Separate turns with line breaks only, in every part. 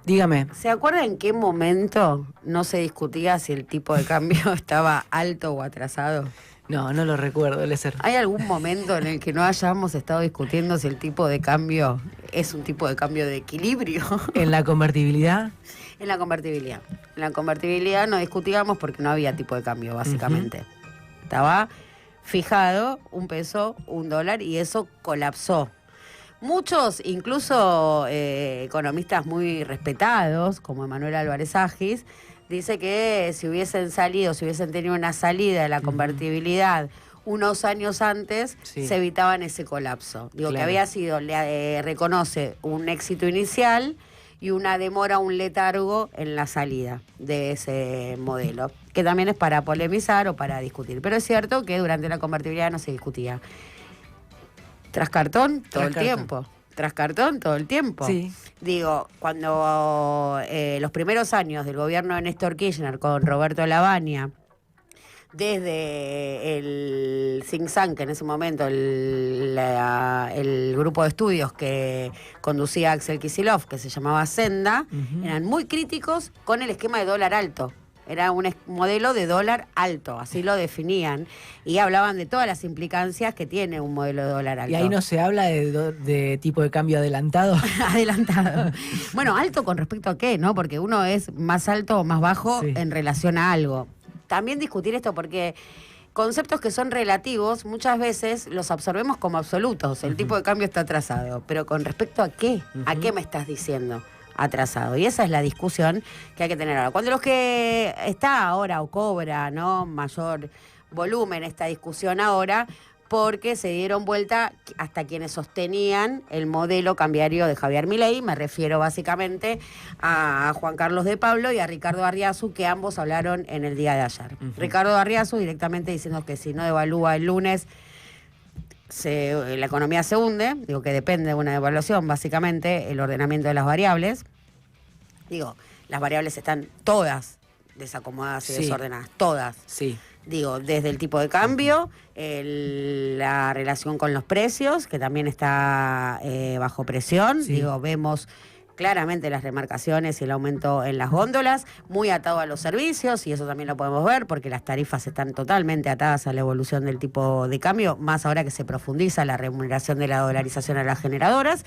Dígame.
¿Se acuerda en qué momento no se discutía si el tipo de cambio estaba alto o atrasado?
No lo recuerdo, Lecer.
¿Hay algún momento en el que no hayamos estado discutiendo si el tipo de cambio es un tipo de cambio de equilibrio?
¿En la convertibilidad?
En la convertibilidad. En la convertibilidad no discutíamos porque no había tipo de cambio, básicamente. Estaba fijado un peso, un dólar, y eso colapsó. Muchos, incluso economistas muy respetados, como Emanuel Álvarez Agis, dice que si hubiesen tenido una salida de la convertibilidad unos años antes, se evitaban ese colapso. Digo, que había sido, reconoce un éxito inicial y una demora, un letargo en la salida de ese modelo, que también es para polemizar o para discutir. Pero es cierto que durante la convertibilidad no se discutía. Tras cartón, todo el tiempo. Tras cartón, todo el tiempo.
Sí.
Digo, cuando los primeros años del gobierno de Néstor Kirchner con Roberto Lavagna, desde el think tank, que en ese momento el grupo de estudios que conducía Axel Kicillof, que se llamaba Senda, eran muy críticos con el esquema de dólar alto. Era un modelo de dólar alto, así lo definían, y hablaban de todas las implicancias que tiene un modelo de dólar alto.
¿Y ahí no se habla de tipo de cambio adelantado?
Adelantado. Bueno, alto con respecto a qué, ¿no? Porque uno es más alto o más bajo en relación a algo. También discutir esto porque conceptos que son relativos muchas veces los absorbemos como absolutos. El tipo de cambio está atrasado, pero ¿con respecto a qué? ¿A qué me estás diciendo? Atrasado. Y esa es la discusión que hay que tener ahora. Cuando los que está ahora o cobra, ¿no?, mayor volumen esta discusión ahora, porque se dieron vuelta hasta quienes sostenían el modelo cambiario de Javier Milei. Me refiero básicamente a Juan Carlos de Pablo y a Ricardo Arriazu, que ambos hablaron en el día de ayer. Ricardo Arriazu directamente diciendo que si no devalúa el lunes, la economía se hunde. Digo que depende de una devaluación, básicamente, el ordenamiento de las variables. Digo, las variables están todas desacomodadas y desordenadas, todas.
Sí.
Digo, desde el tipo de cambio, la relación con los precios, que también está bajo presión. Digo, vemos claramente las remarcaciones y el aumento en las góndolas, muy atado a los servicios, y eso también lo podemos ver porque las tarifas están totalmente atadas a la evolución del tipo de cambio, más ahora que se profundiza la remuneración de la dolarización a las generadoras.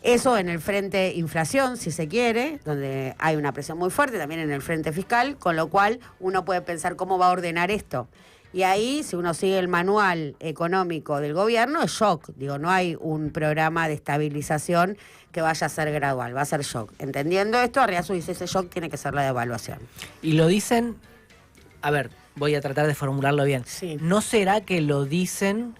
Eso en el frente inflación, si se quiere, donde hay una presión muy fuerte, también en el frente fiscal, con lo cual uno puede pensar cómo va a ordenar esto. Y ahí, si uno sigue el manual económico del gobierno, es shock. Digo, no hay un programa de estabilización que vaya a ser gradual, va a ser shock. Entendiendo esto, Arriazu dice, ese shock tiene que ser la devaluación.
Y lo dicen, a ver, voy a tratar de formularlo bien. ¿No será que lo dicen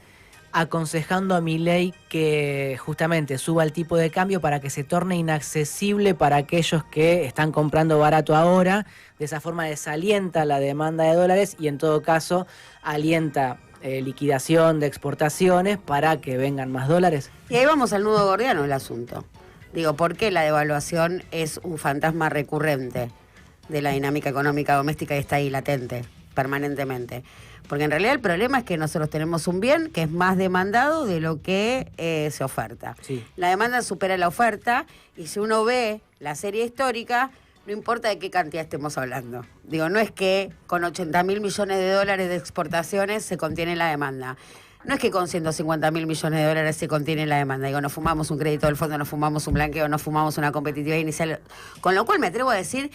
aconsejando a Milei que justamente suba el tipo de cambio para que se torne inaccesible para aquellos que están comprando barato ahora? De esa forma desalienta la demanda de dólares y en todo caso alienta liquidación de exportaciones para que vengan más dólares.
Y ahí vamos al nudo gordiano del asunto. Digo, ¿por qué la devaluación es un fantasma recurrente de la dinámica económica doméstica y está ahí latente permanentemente? Porque en realidad el problema es que nosotros tenemos un bien que es más demandado de lo que se oferta. La demanda supera la oferta, y si uno ve la serie histórica, no importa de qué cantidad estemos hablando. Digo, no es que con 80.000 millones de dólares de exportaciones se contiene la demanda. No es que con 150.000 millones de dólares se contiene la demanda. Digo, no fumamos un crédito del fondo, no fumamos un blanqueo, no fumamos una competitividad inicial. Con lo cual me atrevo a decir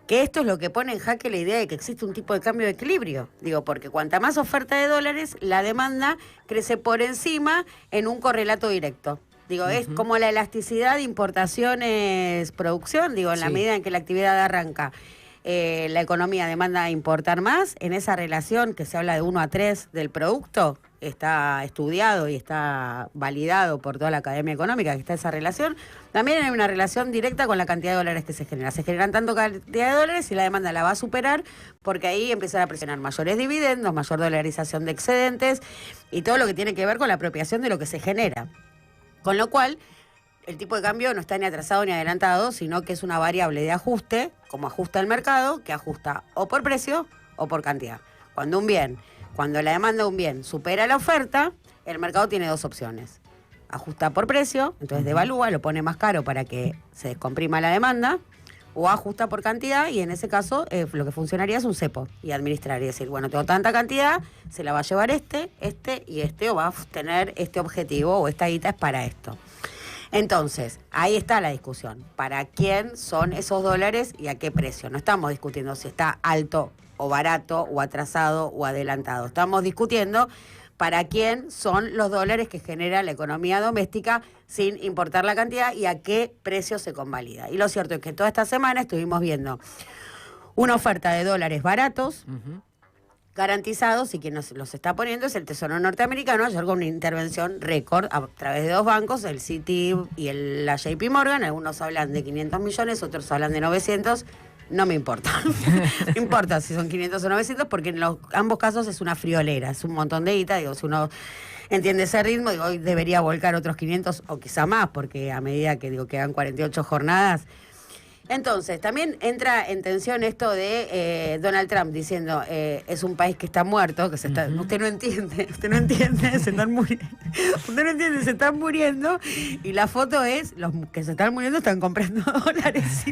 que esto es lo que pone en jaque la idea de que existe un tipo de cambio de equilibrio. Digo, porque cuanta más oferta de dólares, la demanda crece por encima en un correlato directo. Digo, es como la elasticidad de importaciones-producción. Digo, en la medida en que la actividad arranca, la economía demanda importar más. En esa relación que se habla de 1 a 3 del producto, está estudiado y está validado por toda la Academia Económica que está esa relación. También hay una relación directa con la cantidad de dólares que se genera. Se generan tanto cantidad de dólares y la demanda la va a superar, porque ahí empiezan a presionar mayores dividendos, mayor dolarización de excedentes y todo lo que tiene que ver con la apropiación de lo que se genera. Con lo cual, el tipo de cambio no está ni atrasado ni adelantado, sino que es una variable de ajuste, como ajusta el mercado, que ajusta o por precio o por cantidad. Cuando la demanda de un bien supera la oferta, el mercado tiene dos opciones: ajusta por precio, entonces devalúa, lo pone más caro para que se descomprima la demanda, o ajusta por cantidad, y en ese caso lo que funcionaría es un cepo y administrar, y decir, bueno, tengo tanta cantidad, se la va a llevar este y este, o va a tener este objetivo, o esta guita es para esto. Entonces, ahí está la discusión. ¿Para quién son esos dólares y a qué precio? No estamos discutiendo si está alto o barato, o atrasado o adelantado. Estamos discutiendo para quién son los dólares que genera la economía doméstica sin importar la cantidad y a qué precio se convalida. Y lo cierto es que toda esta semana estuvimos viendo una oferta de dólares baratos, garantizados, y quien nos los está poniendo es el Tesoro norteamericano, ayer con una intervención récord a través de dos bancos, el Citi y la JP Morgan. Algunos hablan de 500 millones, otros hablan de 900. No me importa. No importa si son 500 o 900, porque en ambos casos es una friolera, es un montón de guita. Digo, si uno entiende ese ritmo, digo, hoy debería volcar otros 500 o quizá más, porque a medida que quedan 48 jornadas. Entonces, también entra en tensión esto de Donald Trump diciendo es un país que está muerto, que se está, usted no entiende, se están muriendo. Usted no entiende, se están muriendo, y la foto es los que se están muriendo están comprando dólares.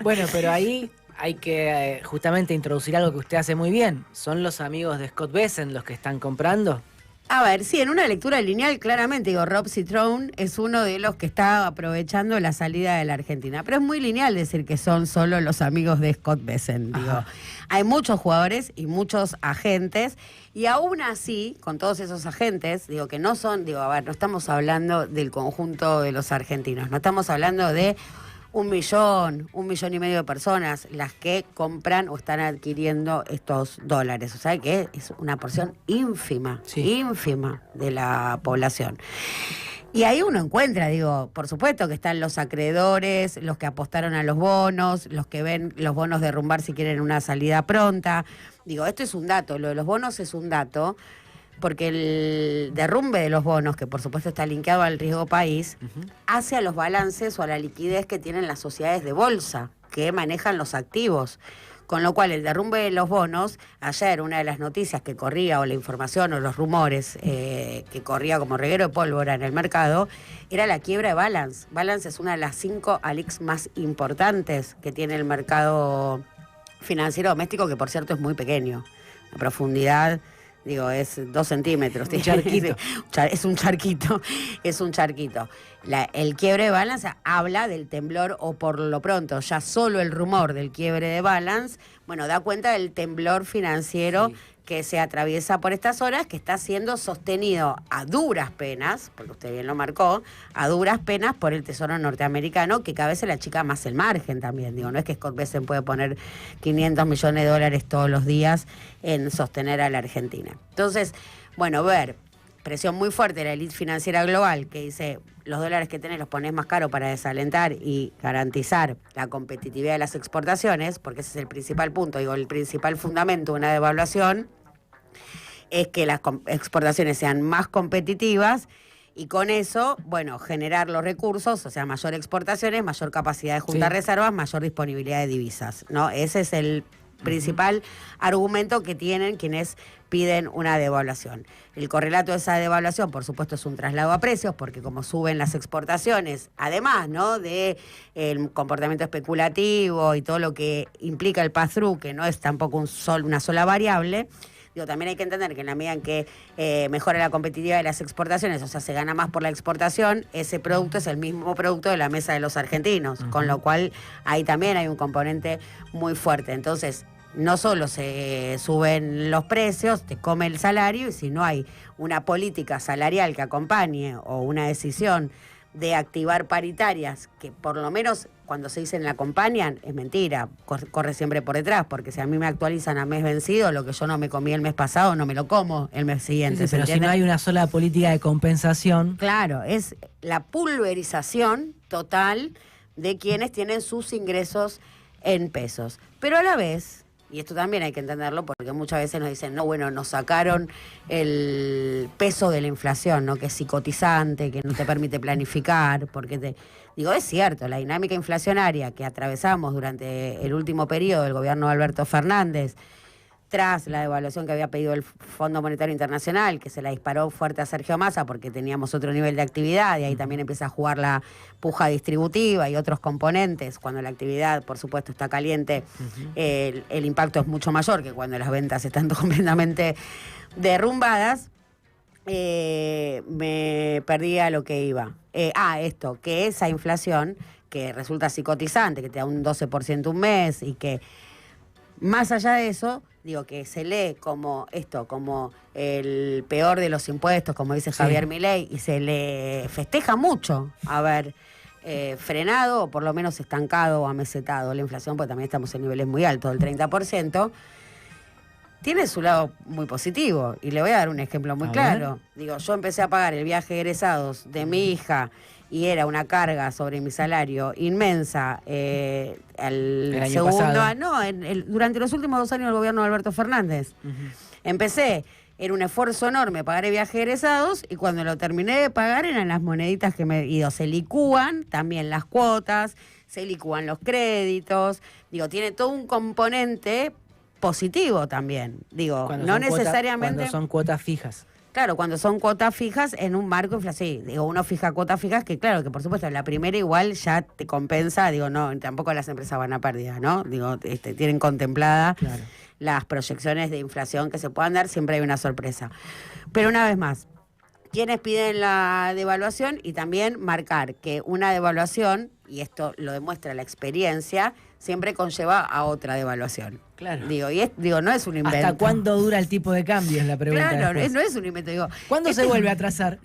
Bueno, pero ahí hay que justamente introducir algo que usted hace muy bien. ¿Son los amigos de Scott Bessent los que están comprando?
A ver, sí, en una lectura lineal, claramente, digo, Rob Citrone es uno de los que está aprovechando la salida de la Argentina. Pero es muy lineal decir que son solo los amigos de Scott Bessent, digo. Hay muchos jugadores y muchos agentes, y aún así, con todos esos agentes, digo, que no son, digo, a ver, no estamos hablando del conjunto de los argentinos, no estamos hablando de 1 millón, 1,5 millones de personas las que compran o están adquiriendo estos dólares. O sea que es una porción ínfima, ínfima de la población. Y ahí uno encuentra, digo, por supuesto que están los acreedores, los que apostaron a los bonos, los que ven los bonos derrumbar si quieren una salida pronta. Digo, esto es un dato, lo de los bonos es un dato, porque el derrumbe de los bonos, que por supuesto está linkeado al riesgo país, hace a los balances o a la liquidez que tienen las sociedades de bolsa, que manejan los activos. Con lo cual, el derrumbe de los bonos, ayer una de las noticias que corría, o la información o los rumores que corría como reguero de pólvora en el mercado, era la quiebra de Balance. Balance es una de las 5 ALICs más importantes que tiene el mercado financiero doméstico, que por cierto es muy pequeño. La profundidad, digo, es 2 centímetros.
Un charquito.
Es un charquito, es un charquito. El quiebre de Balance habla del temblor, o por lo pronto, ya solo el rumor del quiebre de Balance, bueno, da cuenta del temblor financiero que se atraviesa por estas horas, que está siendo sostenido a duras penas, porque usted bien lo marcó, a duras penas por el Tesoro norteamericano, que cada vez se le achica más el margen también. Digo, no es que Scott Bessent puede poner 500 millones de dólares todos los días en sostener a la Argentina. Entonces, bueno, presión muy fuerte de la élite financiera global, que dice, los dólares que tenés los ponés más caro para desalentar y garantizar la competitividad de las exportaciones, porque ese es el principal punto, digo, el principal fundamento de una devaluación es que las exportaciones sean más competitivas, y con eso, bueno, generar los recursos, o sea, mayor exportaciones, mayor capacidad de juntar reservas, mayor disponibilidad de divisas, ¿no? Ese es el principal argumento que tienen quienes piden una devaluación. El correlato de esa devaluación, por supuesto, es un traslado a precios, porque como suben las exportaciones, además, ¿no?, de el comportamiento especulativo y todo lo que implica el pass-through, que no es tampoco una sola variable. Digo, también hay que entender que en la medida en que mejora la competitividad de las exportaciones, o sea, se gana más por la exportación, ese producto es el mismo producto de la mesa de los argentinos, con lo cual ahí también hay un componente muy fuerte. Entonces, no solo se suben los precios, te come el salario, y si no hay una política salarial que acompañe, o una decisión de activar paritarias, que por lo menos cuando se dicen la acompañan, es mentira, corre siempre por detrás, porque si a mí me actualizan a mes vencido, lo que yo no me comí el mes pasado, no me lo como el mes siguiente.
Pero si no hay una sola política de compensación.
Claro, es la pulverización total de quienes tienen sus ingresos en pesos. Pero a la vez, y esto también hay que entenderlo, porque muchas veces nos dicen, no, bueno, nos sacaron el peso de la inflación, ¿no?, que es psicotizante, que no te permite planificar, porque digo, es cierto, la dinámica inflacionaria que atravesamos durante el último periodo del gobierno de Alberto Fernández tras la devaluación que había pedido el Fondo Monetario Internacional, que se la disparó fuerte a Sergio Massa porque teníamos otro nivel de actividad, y ahí también empieza a jugar la puja distributiva y otros componentes. Cuando la actividad, por supuesto, está caliente, el impacto es mucho mayor que cuando las ventas están completamente derrumbadas. Me perdí a lo que iba. Esto, que esa inflación, que resulta psicotizante, que te da un 12% un mes, y que más allá de eso, digo, que se lee como esto, como el peor de los impuestos, como dice Javier Milei, y se le festeja mucho haber frenado, o por lo menos estancado o amesetado la inflación, porque también estamos en niveles muy altos, del 30%, tiene su lado muy positivo. Y le voy a dar un ejemplo muy claro. Digo, yo empecé a pagar el viaje de egresados de mi hija, y era una carga sobre mi salario inmensa al segundo durante los últimos 2 años del gobierno de Alberto Fernández. Empecé, era un esfuerzo enorme pagar el viaje de egresados, y cuando lo terminé de pagar eran las moneditas que me ido. Se licúan también las cuotas, se licúan los créditos. Digo, tiene todo un componente positivo también. Digo, cuando no necesariamente.
Cuando son cuotas fijas.
Claro, cuando son cuotas fijas en un marco inflacionario. Sí, digo, uno fija cuotas fijas que, claro, que por supuesto la primera igual ya te compensa. Digo, no, tampoco las empresas van a pérdida, ¿no? Digo, tienen contemplada las proyecciones de inflación que se puedan dar, siempre hay una sorpresa. Pero una vez más, quienes piden la devaluación, y también marcar que una devaluación, y esto lo demuestra la experiencia, siempre conlleva a otra devaluación.
Claro.
Digo, no es un invento.
¿Hasta cuándo dura el tipo de cambio? Es la pregunta.
Claro, no es un invento. Digo,
¿cuándo se vuelve a atrasar?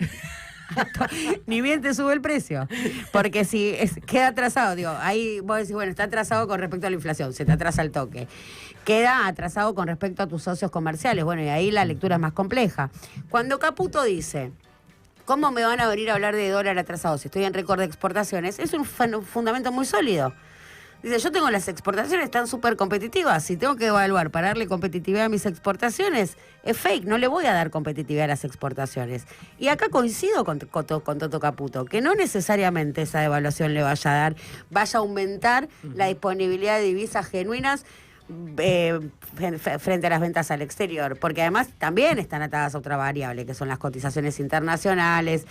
Ni bien te sube el precio. Porque si queda atrasado, digo, ahí vos decís, bueno, está atrasado con respecto a la inflación, se te atrasa el toque. Queda atrasado con respecto a tus socios comerciales. Bueno, y ahí la lectura es más compleja. Cuando Caputo dice, ¿cómo me van a venir a hablar de dólar atrasado si estoy en récord de exportaciones? Es un fundamento muy sólido. Dice, yo tengo las exportaciones, están súper competitivas. Si tengo que evaluar para darle competitividad a mis exportaciones, es fake, no le voy a dar competitividad a las exportaciones. Y acá coincido con Toto Caputo, que no necesariamente esa devaluación le vaya a aumentar la disponibilidad de divisas genuinas frente a las ventas al exterior, porque además también están atadas a otra variable, que son las cotizaciones internacionales,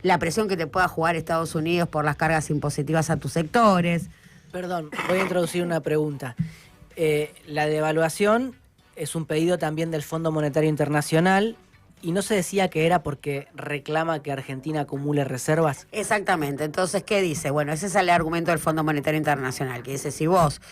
la presión que te pueda jugar Estados Unidos por las cargas impositivas a tus sectores.
Perdón, voy a introducir una pregunta. La devaluación es un pedido también del Fondo Monetario Internacional, y no se decía que era porque reclama que Argentina acumule reservas.
Exactamente. Entonces, ¿qué dice? Bueno, ese es el argumento del Fondo Monetario Internacional, que dice, si vos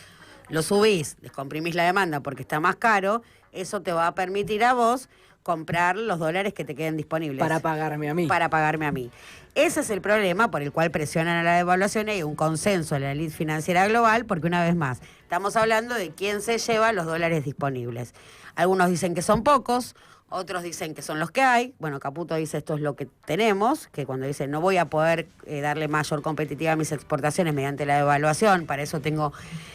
lo subís, descomprimís la demanda porque está más caro, eso te va a permitir a vos comprar los dólares que te queden disponibles.
Para pagarme a mí.
Para pagarme a mí. Ese es el problema por el cual presionan a la devaluación, y hay un consenso en la élite financiera global, porque una vez más, estamos hablando de quién se lleva los dólares disponibles. Algunos dicen que son pocos, otros dicen que son los que hay. Bueno, Caputo dice esto es lo que tenemos, que cuando dice no voy a poder darle mayor competitividad a mis exportaciones mediante la devaluación, para eso tengo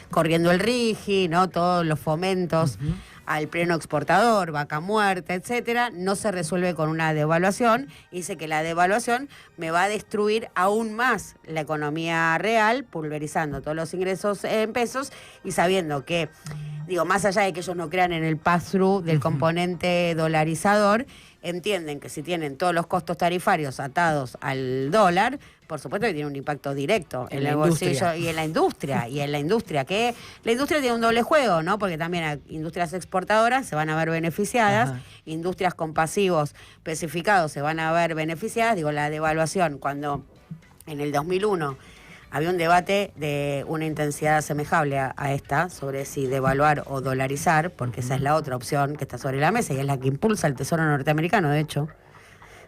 corriendo el RIGI, ¿no? Todos los fomentos al pleno exportador, vaca muerta, etcétera, no se resuelve con una devaluación. Dice que la devaluación me va a destruir aún más la economía real, pulverizando todos los ingresos en pesos, y sabiendo que, digo, más allá de que ellos no crean en el pass-through del componente dolarizador, entienden que si tienen todos los costos tarifarios atados al dólar, por supuesto que tiene un impacto directo en el bolsillo y en la industria. Y en la industria, que la industria tiene un doble juego, ¿no? Porque también hay industrias exportadoras se van a ver beneficiadas, industrias con pasivos especificados se van a ver beneficiadas. Digo, la devaluación, cuando en el 2001 había un debate de una intensidad asemejable a esta, sobre si devaluar o dolarizar, porque esa es la otra opción que está sobre la mesa y es la que impulsa el Tesoro norteamericano, de hecho.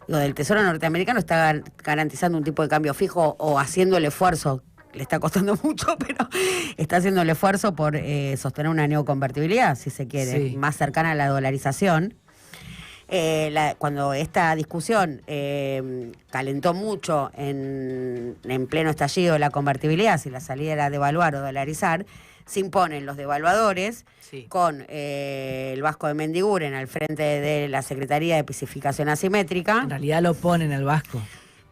Digo, del Tesoro norteamericano está garantizando un tipo de cambio fijo o haciendo el esfuerzo, le está costando mucho, pero está haciendo el esfuerzo por sostener una neoconvertibilidad, si se quiere, más cercana a la dolarización. Cuando esta discusión calentó mucho en pleno estallido de la convertibilidad, si la salida era devaluar o dolarizar, se imponen los devaluadores con el Vasco de Mendiguren al frente de la Secretaría de Especificación Asimétrica.
En realidad lo ponen al Vasco.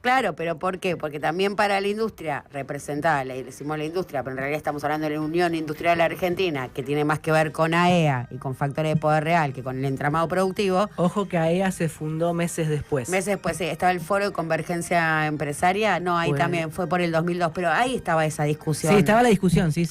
Claro, pero ¿por qué? Porque también para la industria representada, le decimos la industria, pero en realidad estamos hablando de la Unión Industrial Argentina, que tiene más que ver con AEA y con factores de poder real que con el entramado productivo.
Ojo que AEA se fundó meses después.
Meses después, sí, estaba el Foro de Convergencia Empresaria, no, ahí también fue por el 2002, pero ahí estaba esa discusión.
Sí, estaba la discusión, sí.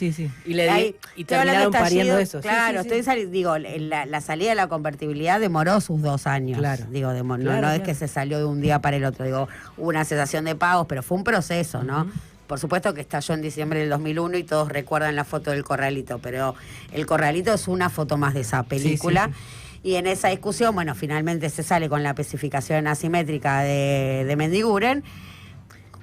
Y terminaron pariendo eso.
Claro,
sí.
digo, la salida de la convertibilidad demoró sus 2 años.
Claro.
Digo, no es que se salió de un día para el otro, digo, hubo una cesación de pagos, pero fue un proceso, ¿no? Por supuesto que estalló en diciembre del 2001 y todos recuerdan la foto del corralito, pero el corralito es una foto más de esa película. Sí. Y en esa discusión, bueno, finalmente se sale con la especificación asimétrica de Mendiguren,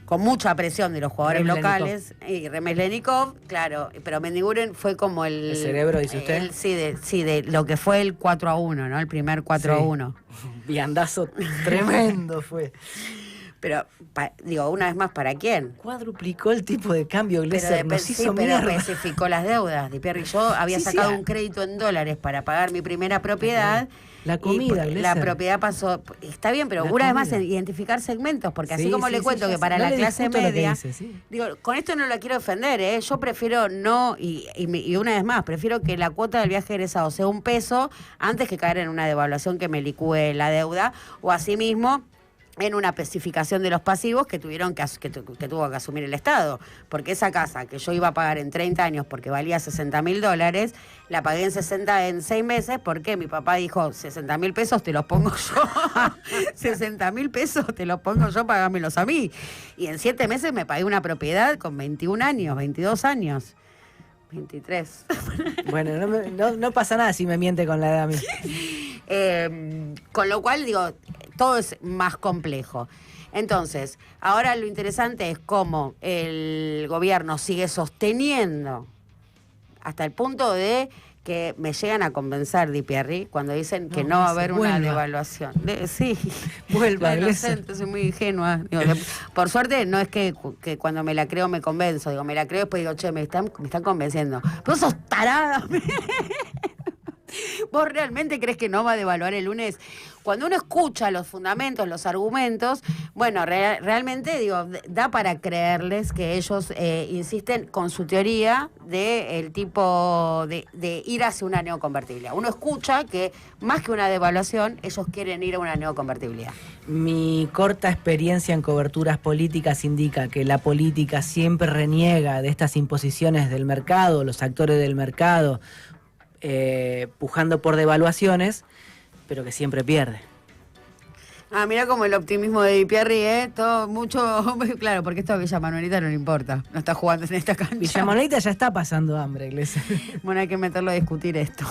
con mucha presión de los jugadores locales, y Remeslenikov, claro, pero Mendiguren fue como el
cerebro, dice usted.
De lo que fue el 4-1, ¿no? El primer 4-1.
Viandazo tremendo fue.
Pero, digo, una vez más, ¿para quién?
Cuadruplicó el tipo de cambio, Glesser, nos hizo
pero
mierda.
especificó las deudas. Di Pierri, yo había sacado un crédito en dólares para pagar mi primera propiedad.
La comida,
y la propiedad pasó, está bien, pero una vez más identificar segmentos, porque así como le cuento que para la clase media, digo, con esto no la quiero defender, yo prefiero no, y una vez más, prefiero que la cuota del viaje egresado sea $1 antes que caer en una devaluación que me licúe la deuda, o asimismo en una especificación de los pasivos que tuvo que asumir el Estado. Porque esa casa que yo iba a pagar en 30 años porque valía $60.000, la pagué en 6 meses porque mi papá dijo, 60.000 pesos te los pongo yo. 60.000 pesos te los pongo yo, pagámelos a mí. Y en 7 meses me pagué una propiedad con 21 años, 22 años. 23.
Bueno, no pasa nada si me miente con la edad a mí.
Con lo cual, digo, todo es más complejo. Entonces, ahora lo interesante es cómo el gobierno sigue sosteniendo hasta el punto de que me llegan a convencer, Di Pierri, cuando dicen que no va a haber una devaluación. Sí,
vuelva,
soy muy ingenua. Digo, por suerte, no es que cuando me la creo me convenzo. Digo, me la creo y después digo, che, me están convenciendo. Pero sos tarada. ¿Vos realmente crees que no va a devaluar el lunes? Cuando uno escucha los fundamentos, los argumentos, bueno, realmente, digo, da para creerles que ellos insisten con su teoría del tipo de ir hacia una neoconvertibilidad. Uno escucha que más que una devaluación, ellos quieren ir a una neoconvertibilidad.
Mi corta experiencia en coberturas políticas indica que la política siempre reniega de estas imposiciones del mercado, los actores del mercado, pujando por devaluaciones, pero que siempre pierde.
Mira como el optimismo de Di Pierri, todo mucho, claro, porque esto a Villa Manuelita no le importa, no está jugando en esta cancha.
Villa Manuelita ya está pasando hambre, Iglesia.
Bueno, hay que meterlo a discutir esto.